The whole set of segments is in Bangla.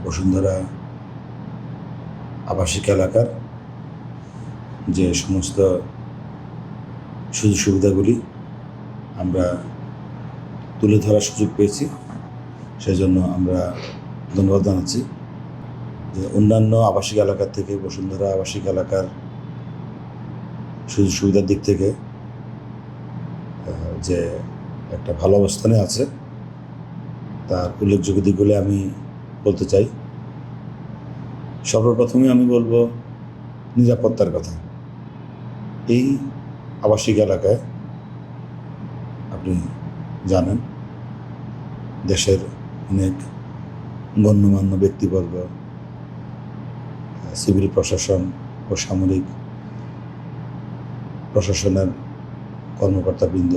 বসুন্ধরা আবাসিক এলাকার যে সমস্ত সুযোগ সুবিধাগুলি আমরা তুলে ধরার সুযোগ পেয়েছি, সেজন্য আমরা ধন্যবাদ জানাচ্ছি। যে অন্যান্য আবাসিক এলাকার থেকে বসুন্ধরা আবাসিক এলাকার সুযোগ সুবিধার দিক থেকে যে একটা ভালো অবস্থানে আছে, তার উল্লেখযোগ্য দিকগুলো আমি বলতে চাই। সর্বপ্রথমে আমি বলবো নিরাপত্তার কথা। এই আবাসিক এলাকায় আপনি জানেন দেশের অনেক গণ্যমান্য ব্যক্তিবর্গ, সিভিল প্রশাসন ও সামরিক প্রশাসনের কর্মকর্তাবৃন্দ,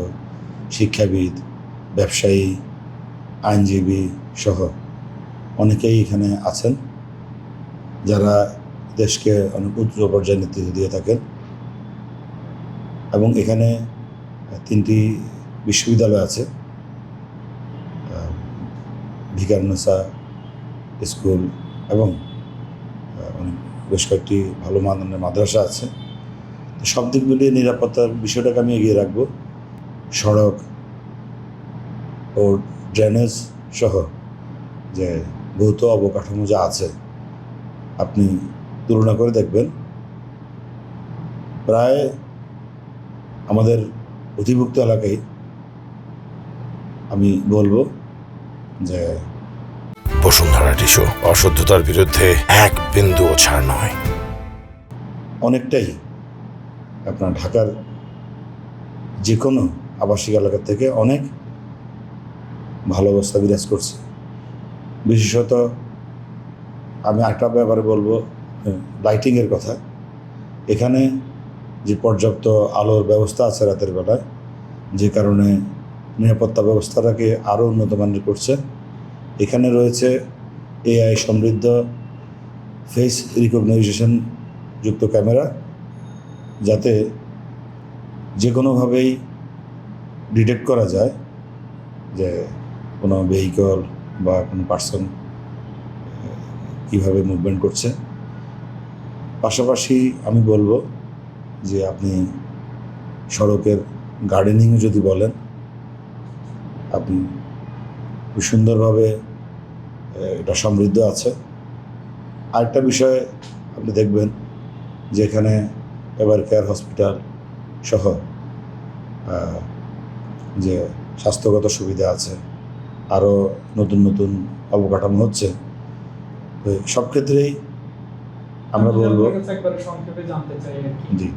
শিক্ষাবিদ, ব্যবসায়ী, আইনজীবী সহ অনেকেই এখানে আছেন, যারা দেশকে অনেক উচ্চ পর্যায়ে নেতৃত্ব দিয়ে থাকেন। এবং এখানে 3টি বিশ্ববিদ্যালয় আছে, ভিকারুন্নেসা স্কুল এবং বেশ কয়েকটি ভালো মানের মাদ্রাসা আছে। তো সব দিক মিলিয়ে নিরাপত্তার বিষয়টাকে আমি এগিয়ে রাখব। সড়ক ও ড্রেনেজ সহ যে ভৌত অবকাঠামো যা আছে, আপনি তুলনা করে দেখবেন প্রায় আমাদের অধিভুক্ত এলাকায় আমি বলবো যে বসুন্ধরা টিস্যু অশুদ্ধতার বিরুদ্ধে এক বিন্দুও ছাড় নয়। অনেকটাই আপনার ঢাকার যে কোনো আবাসিক এলাকা থেকে অনেক ভালো অবস্থা বিরাজ করছে। বিশেষত আমি একটা ব্যাপারে বলবো, লাইটিংয়ের কথা। এখানে যে পর্যাপ্ত আলোর ব্যবস্থা আছে রাতের বেলায়, যে কারণে নিরাপত্তা ব্যবস্থাটাকে আরও উন্নত মানের করছে। এখানে রয়েছে AI সমৃদ্ধ ফেস রিকগনাইজেশন যুক্ত ক্যামেরা, যাতে যে কোনোভাবেই ডিটেক্ট করা যায় যে কোনো ভেহিকল বা কোনো পার্সন কীভাবে মুভমেন্ট করছে। পাশাপাশি আমি বলবো যে আপনি সড়কের গার্ডেনিংও যদি বলেন, আপনি খুব সুন্দরভাবে এটা সমৃদ্ধ আছে। আরেকটা বিষয় আপনি দেখবেন যে এখানে এভার কেয়ার হসপিটাল সহ যে স্বাস্থ্যগত সুবিধা আছে, আরও নতুন নতুন অবকাঠামো হচ্ছে। সব ক্ষেত্রেই আমরা বলবো সংক্ষেপে জানতে চাই জি